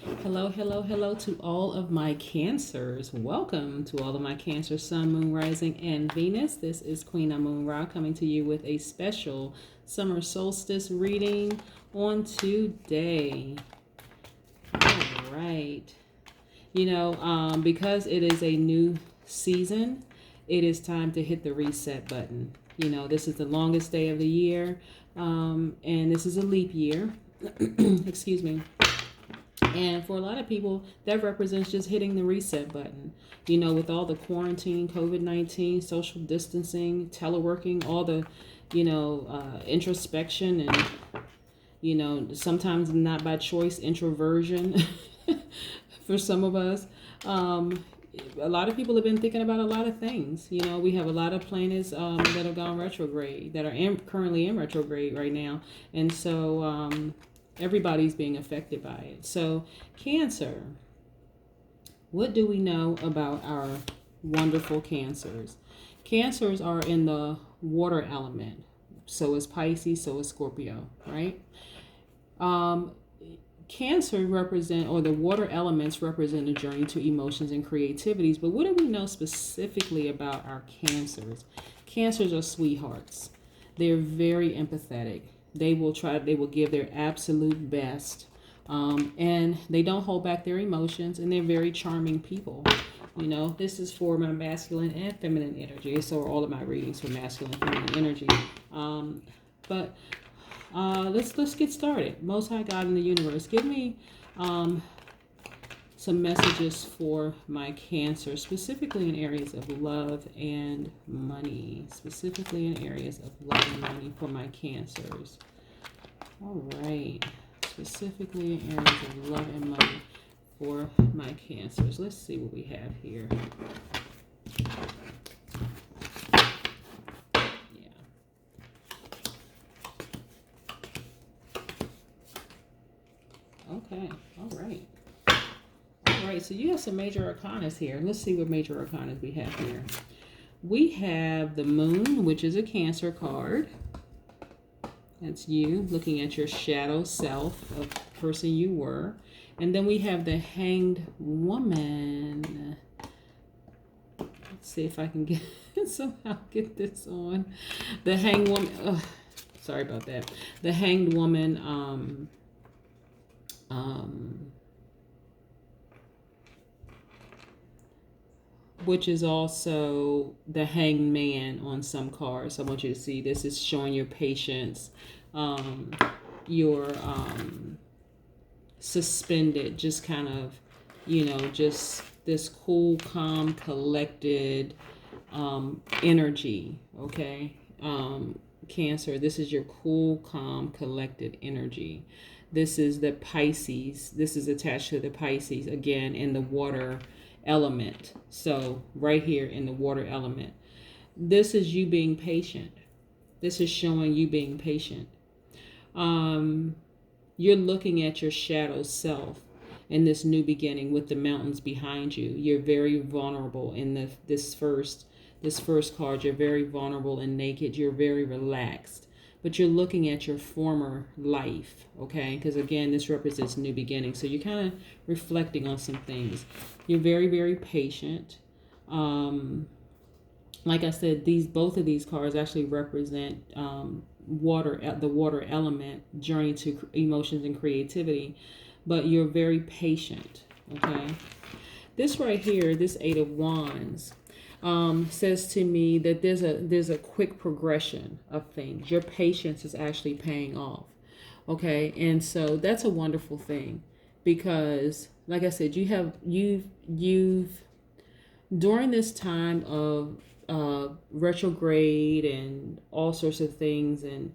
Hello, hello, hello to all of my Cancers. Welcome to all of my Cancer, Sun, Moon, Rising, and Venus. This is Queen Amun Ra coming to you with a special Summer Solstice reading on today. All right. Because it is a new season, it is time to hit the reset button. This is the longest day of the year, and this is a leap year. Excuse me. And for a lot of people, that represents just hitting the reset button. With all the quarantine, COVID-19, social distancing, teleworking, all the, introspection and, sometimes not by choice, introversion for some of us. A lot of people have been thinking about a lot of things. We have a lot of planets that have gone retrograde, that are currently in retrograde right now. And so everybody's being affected by it. So Cancer, what do we know about our wonderful Cancers? Cancers are in the water element. So is Pisces, so is Scorpio, right? Cancer represent, or the water elements represent a journey to emotions and creativities. But what do we know specifically about our Cancers? Cancers are sweethearts. They're very empathetic. They will give their absolute best. And they don't hold back their emotions, and they're very charming people. This is for my masculine and feminine energy. So are all of my readings for masculine and feminine energy. Let's get started. Most High God in the universe, give me some messages for my Cancer, specifically in areas of love and money. Specifically in areas of love and money for my Cancers. All right. Specifically in areas of love and money for my Cancers. Let's see what we have here. Okay, all right. All right, so you have some major arcanas here. Let's see what major arcanas we have here. We have the Moon, which is a Cancer card. That's you looking at your shadow self of the person you were. And then we have the Hanged Woman. Let's see if I can somehow get this on. The Hanged Woman. Oh, sorry about that. The Hanged Woman. Which is also the Hanged Man on some cards. I want you to see this is showing your patience, your suspended, just kind of, just this cool, calm, collected energy. Okay, Cancer, this is your cool, calm, collected energy. This is the Pisces. This is attached to the Pisces again in the water element. So right here in the water element, this is you being patient. This is showing you being patient. You're looking at your shadow self in this new beginning with the mountains behind you. You're very vulnerable in this first card. You're very vulnerable and naked. You're very relaxed. But you're looking at your former life, okay? Because again, this represents new beginning. So you're kind of reflecting on some things. You're very, very patient. Like I said, both of these cards actually represent the water element, journey to emotions and creativity. But you're very patient, okay? This right here, this Eight of Wands, says to me that there's a quick progression of things. Your patience is actually paying off. Okay, and so that's a wonderful thing, because like I said, you've during this time of retrograde and all sorts of things, and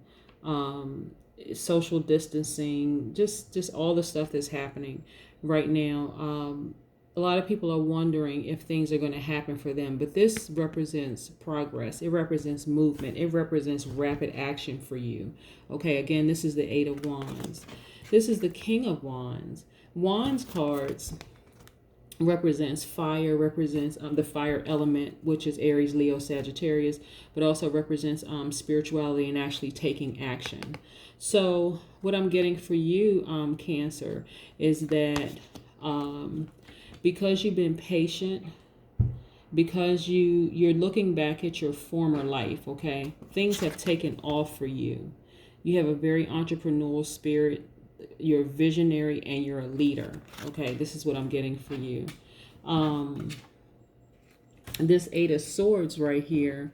social distancing, just all the stuff that's happening right now. A lot of people are wondering if things are going to happen for them, but this represents progress. It represents movement. It represents rapid action for you. Okay, again, this is the Eight of Wands. This is the King of Wands. Wands cards represents fire, represents the fire element, which is Aries, Leo, Sagittarius, but also represents spirituality and actually taking action. So what I'm getting for you, Cancer, is that Because you've been patient, because you're looking back at your former life, okay? Things have taken off for you. You have a very entrepreneurial spirit. You're a visionary and you're a leader. Okay, this is what I'm getting for you. This Eight of Swords right here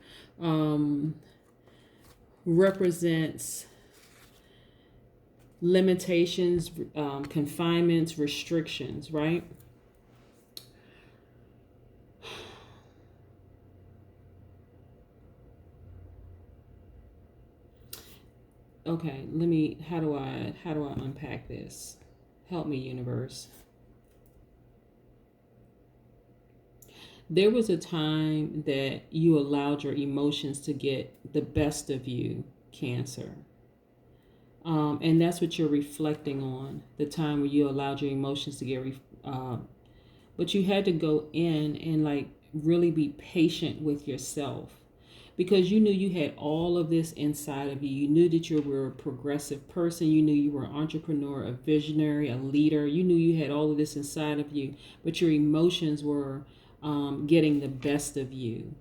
represents limitations, confinements, restrictions, right? Okay, how do I unpack this? Help me, universe. There was a time that you allowed your emotions to get the best of you, Cancer. And that's what you're reflecting on, the time where you allowed your emotions to get, but you had to go in and like really be patient with yourself. Because you knew you had all of this inside of you. You knew that you were a progressive person. You knew you were an entrepreneur, a visionary, a leader. You knew you had all of this inside of you, but your emotions were getting the best of you.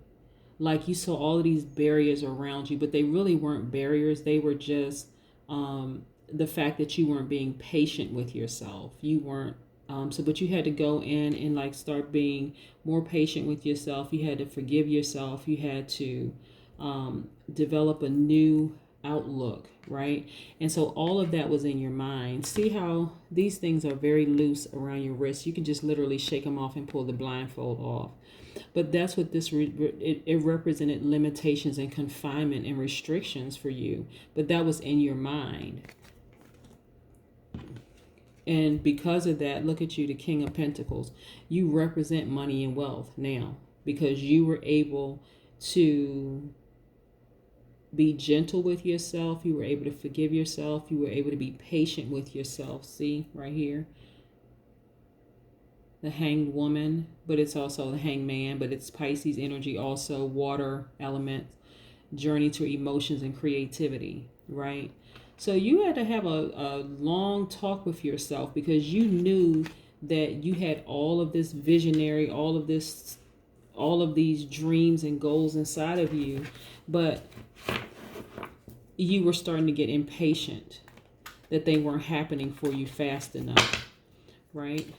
Like you saw all of these barriers around you, but they really weren't barriers. They were just the fact that you weren't being patient with yourself. You weren't but you had to go in and like start being more patient with yourself. You had to forgive yourself. You had to develop a new outlook, right? And so all of that was in your mind. See how these things are very loose around your wrist. You can just literally shake them off and pull the blindfold off. But that's what this it represented, limitations and confinement and restrictions for you. But that was in your mind. And because of that, look at you, the King of Pentacles. You represent money and wealth now because you were able to be gentle with yourself. You were able to forgive yourself. You were able to be patient with yourself. See right here, the Hanged Woman, but it's also the Hanged Man, but it's Pisces energy, also water element, journey to emotions and creativity, right? So you had to have a long talk with yourself because you knew that you had all of this visionary, all of these dreams and goals inside of you, but you were starting to get impatient that they weren't happening for you fast enough, right?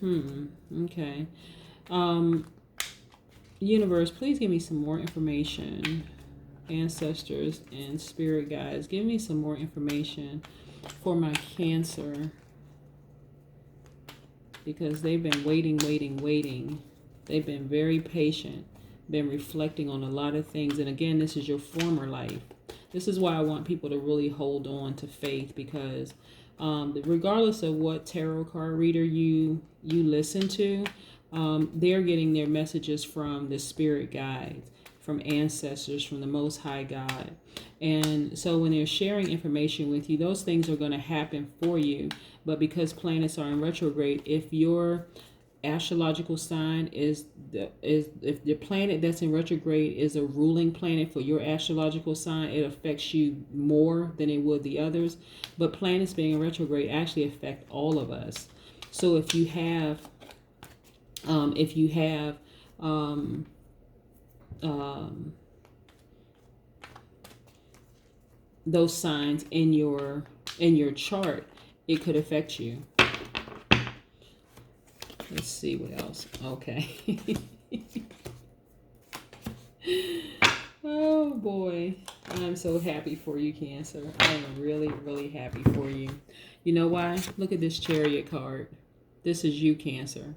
Okay. Universe, please give me some more information. Ancestors and spirit guides, give me some more information for my Cancer, because they've been waiting. They've been very patient, been reflecting on a lot of things. And again, this is your former life. This is why I want people to really hold on to faith, because regardless of what tarot card reader you listen to, they're getting their messages from the spirit guides, from ancestors, from the Most High God. And so when they're sharing information with you, those things are going to happen for you. But because planets are in retrograde, if your astrological sign if the planet that's in retrograde is a ruling planet for your astrological sign, it affects you more than it would the others. But planets being in retrograde actually affect all of us. So if you have those signs in your chart, it could affect you. Let's see what else. Okay. Oh boy, I'm so happy for you, Cancer. I am really, really happy for you. You know why? Look at this Chariot card. This is you, Cancer.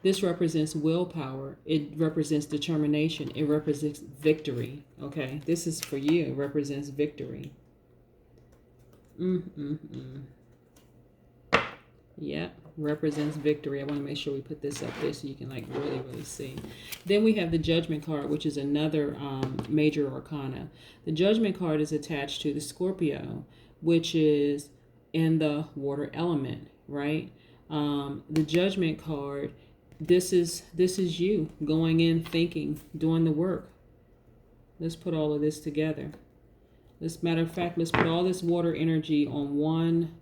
This represents willpower. It represents determination. It represents victory. Okay, this is for you. It represents victory. Yeah, represents victory. I want to make sure we put this up there so you can like really, really see. Then we have the Judgment card, which is another major arcana. The Judgment card is attached to the Scorpio, which is in the water element, right? The Judgment card, this is you going in, thinking, doing the work. Let's put all of this together. As a matter of fact, let's put all this water energy on one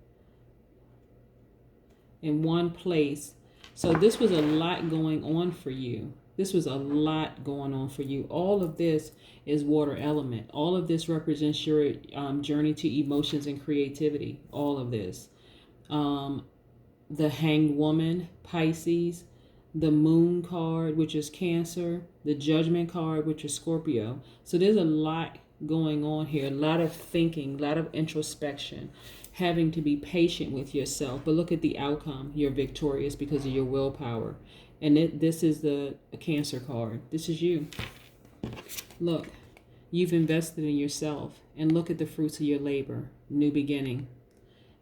in one place. So this was a lot going on for you. This was a lot going on for you. All of this is water element. All of this represents your journey to emotions and creativity. All of this. The Hanged Woman, Pisces, the Moon card, which is Cancer, the Judgment card, which is Scorpio. So there's a lot going on here, a lot of thinking, a lot of introspection, having to be patient with yourself. But look at the outcome. You're victorious because of your willpower. And this is the Cancer card. This is you. Look, you've invested in yourself, and look at the fruits of your labor. New beginning.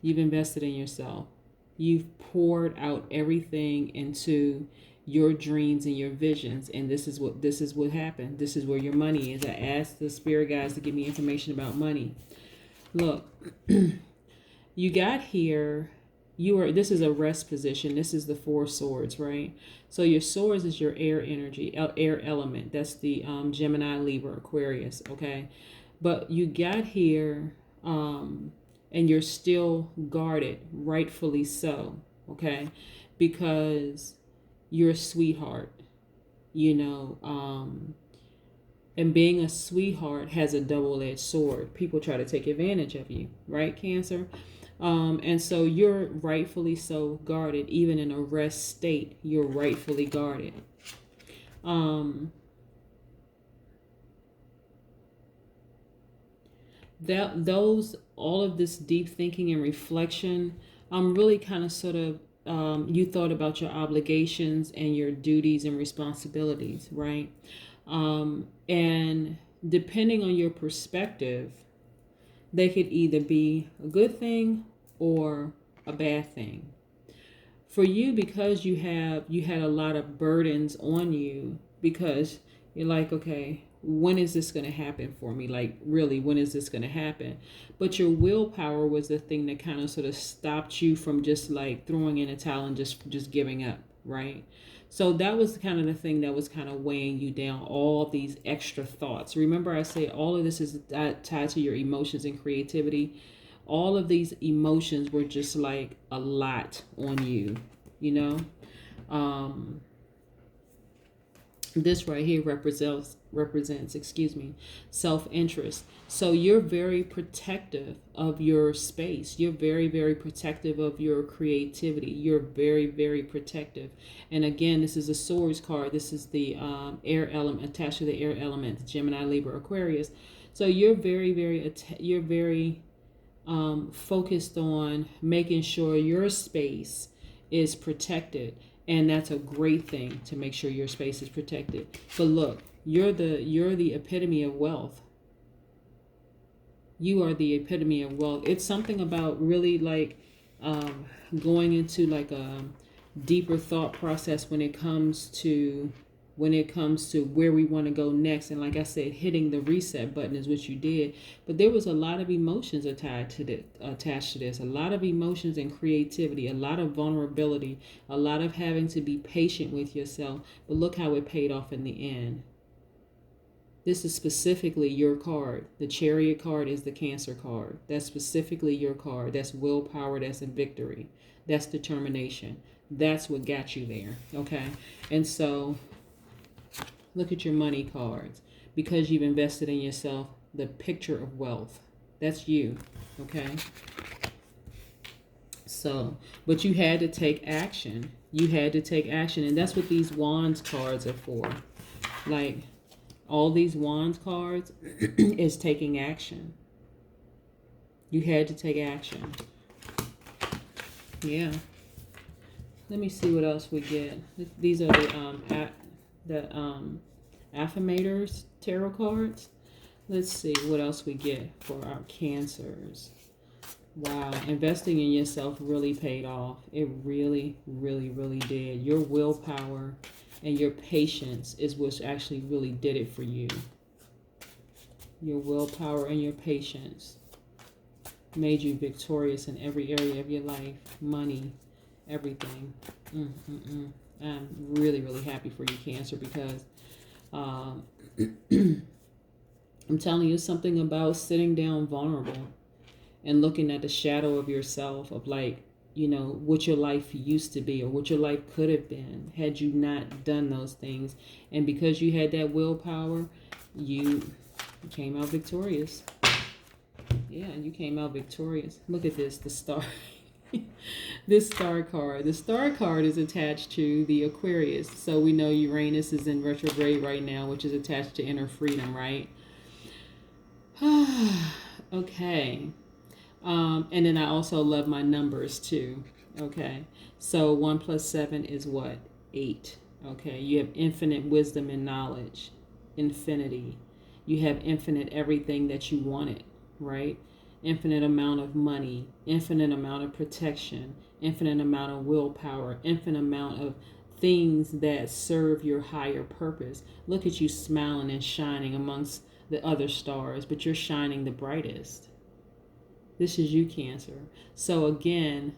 You've invested in yourself. You've poured out everything into your dreams and your visions, and this is what happened. This is where your money is. I asked the spirit guides to give me information about money. Look, you got here. This is a rest position. This is the 4 swords, right? So your swords is your air energy, air element. That's the Gemini, Libra, Aquarius. Okay, but you got here. And you're still guarded, rightfully so, okay? Because you're a sweetheart, and being a sweetheart has a double-edged sword. People try to take advantage of you, right, Cancer? And so you're rightfully so guarded. Even in a rest state, you're rightfully guarded. All of this deep thinking and reflection, really kind of sort of, you thought about your obligations and your duties and responsibilities, right? And depending on your perspective, they could either be a good thing or a bad thing. For you, because you had a lot of burdens on you, because you're like, okay, when is this going to happen for me? Like, really, when is this going to happen? But your willpower was the thing that kind of sort of stopped you from just like throwing in a towel and just giving up, right? So that was kind of the thing that was kind of weighing you down, all these extra thoughts. Remember, I say all of this is tied to your emotions and creativity. All of these emotions were just like a lot on you, This right here represents self-interest. So you're very protective of your space. You're very, very protective of your creativity. You're very, very protective. And again, this is a swords card. This is the air element, attached to the air element, the Gemini, Libra, Aquarius. So you're very focused on making sure your space is protected. And that's a great thing, to make sure your space is protected. But look, you're the epitome of wealth. You are the epitome of wealth. It's something about really like going into like a deeper thought process when it comes to where we want to go next. And like I said, hitting the reset button is what you did. But there was a lot of emotions attached to this. A lot of emotions and creativity, a lot of vulnerability, a lot of having to be patient with yourself. But look how it paid off in the end. This is specifically your card. The Chariot card is the Cancer card. That's specifically your card. That's willpower. That's in victory. That's determination. That's what got you there. Okay. And so look at your money cards. Because you've invested in yourself, the picture of wealth. That's you. Okay. So, but you had to take action. You had to take action. And that's what these Wands cards are for. Like, all these Wands cards is taking action. You had to take action. Yeah. Let me see what else we get. These are the Affirmators tarot cards. Let's see what else we get for our Cancers. Wow, investing in yourself really paid off. It really, really, really did. Your willpower and your patience is what actually really did it for you. Your willpower and your patience made you victorious in every area of your life. Money, everything. I'm really, really happy for you, Cancer, because I'm telling you something about sitting down vulnerable and looking at the shadow of yourself, of like you know, what your life used to be or what your life could have been had you not done those things. And because you had that willpower, you came out victorious. Yeah, you came out victorious. Look at this, the star. This star card. The star card is attached to the Aquarius. So we know Uranus is in retrograde right now, which is attached to inner freedom, right? Okay. And then I also love my numbers too. Okay. So 1 plus 7 is what? 8. Okay. You have infinite wisdom and knowledge. Infinity. You have infinite everything that you wanted, right? Infinite amount of money, infinite amount of protection, infinite amount of willpower, infinite amount of things that serve your higher purpose. Look at you smiling and shining amongst the other stars, but you're shining the brightest. This is you, Cancer. So again,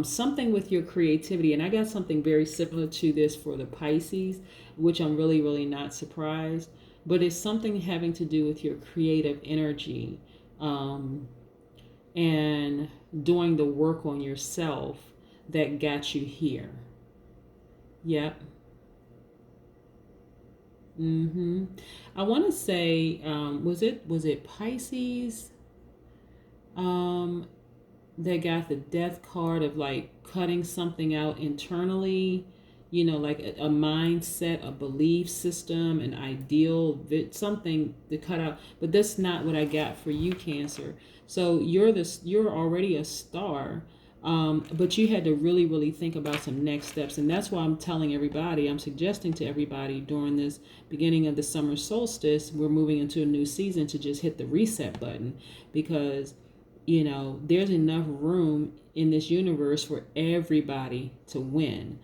something with your creativity, and I got something very similar to this for the Pisces, which I'm really, really not surprised, but it's something having to do with your creative energy, and doing the work on yourself that got you here. Yep. I want to say, was it Pisces? That got the death card of like cutting something out internally, you know, like a mindset, a belief system, an ideal, something to cut out. But that's not what I got for you, Cancer. So you're already a star, but you had to really, really think about some next steps. And that's why I'm telling everybody, I'm suggesting to everybody during this beginning of the summer solstice, we're moving into a new season, to just hit the reset button, because you know, there's enough room in this universe for everybody to win.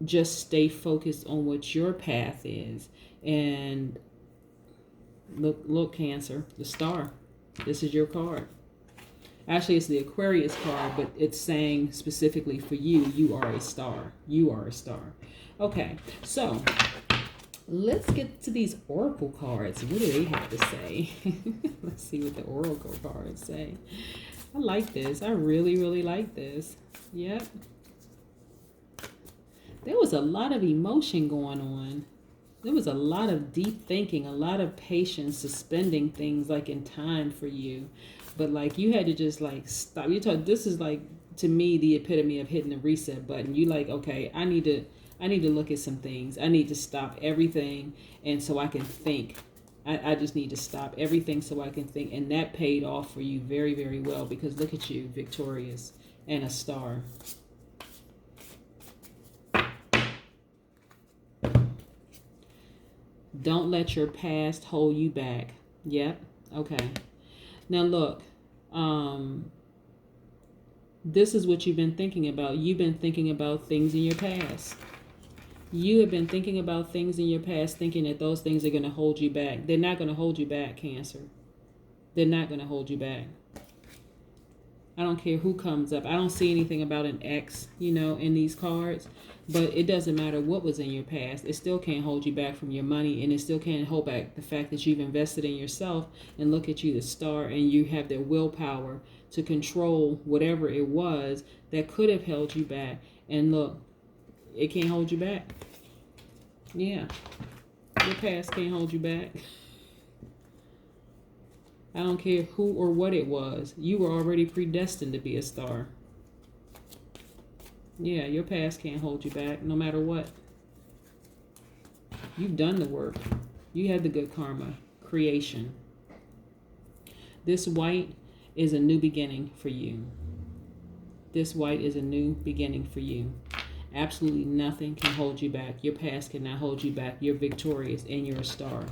Just stay focused on what your path is. And look, Cancer, the star. This is your card. Actually, it's the Aquarius card, but it's saying specifically for you, you are a star. You are a star. Okay, so let's get to these oracle cards. What do they have to say? Let's see what the oracle cards say. I like this. I really, really like this. Yep. There was a lot of emotion going on. There was a lot of deep thinking, a lot of patience, suspending things like in time for you. But like you had to just like stop. This is like, to me, the epitome of hitting the reset button. You like, okay, I need to look at some things. I need to stop everything, and so I can think. I just need to stop everything so I can think. And that paid off for you very, very well, because look at you, victorious and a star. Don't let your past hold you back. Yep. Okay. Now look, this is what you've been thinking about. You've been thinking about things in your past. You have been thinking about things in your past, thinking that those things are going to hold you back. They're not going to hold you back, Cancer. They're not going to hold you back. I don't care who comes up. I don't see anything about an ex, you know, in these cards. But it doesn't matter what was in your past. It still can't hold you back from your money, and it still can't hold back the fact that you've invested in yourself. And look at you, the star, and you have the willpower to control whatever it was that could have held you back. And look, it can't hold you back. Yeah. Your past can't hold you back. I don't care who or what it was. You were already predestined to be a star. Yeah, your past can't hold you back no matter what. You've done the work. You had the good karma. Creation. This white is a new beginning for you. This white is a new beginning for you. Absolutely nothing can hold you back. Your past cannot hold you back. You're victorious and you're a star.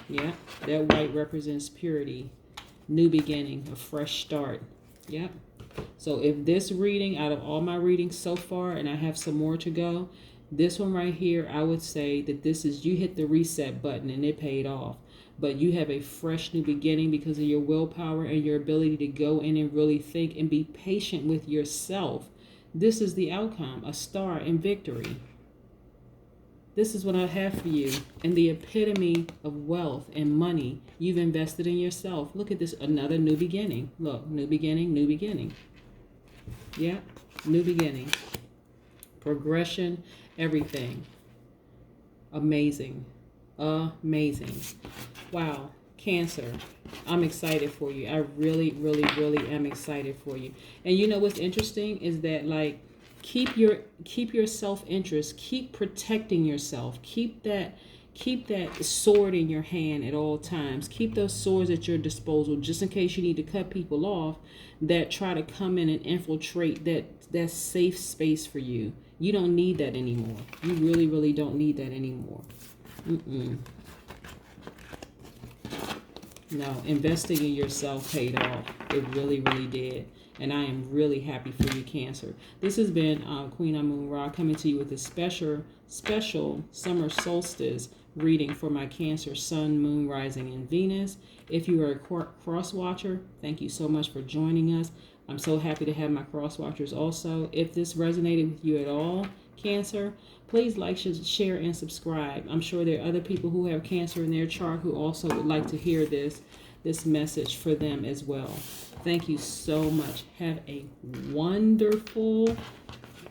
Yeah, that white represents purity, new beginning, a fresh start. Yeah. So if this reading, out of all my readings so far, and I have some more to go, this one right here, I would say that this is, you hit the reset button and it paid off. But you have a fresh new beginning because of your willpower and your ability to go in and really think and be patient with yourself. This is the outcome, a star in victory. This is what I have for you. And the epitome of wealth and money you've invested in yourself. Look at this, another new beginning. Look, new beginning, new beginning. Yeah, new beginning, progression, everything. Amazing. Amazing. Wow. Cancer. I'm excited for you. I really, really, really am excited for you. And you know what's interesting is that, like, keep your self-interest, keep protecting yourself, keep that sword in your hand at all times. Keep those swords at your disposal just in case you need to cut people off that try to come in and infiltrate that safe space for you. You don't need that anymore. You really, really don't need that anymore. No, investing in yourself paid off. It really, really did. And I am really happy for you, Cancer. This has been Queen Amun Ra coming to you with a special summer solstice reading for my Cancer Sun, Moon, Rising, and Venus. If you are a cross watcher, thank you so much for joining us. I'm so happy to have my cross watchers also. If this resonated with you at all, Cancer, please like, share, and subscribe. I'm sure there are other people who have Cancer in their chart who also would like to hear this message for them as well. Thank you so much. Have a wonderful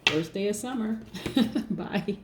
first day of summer. Bye.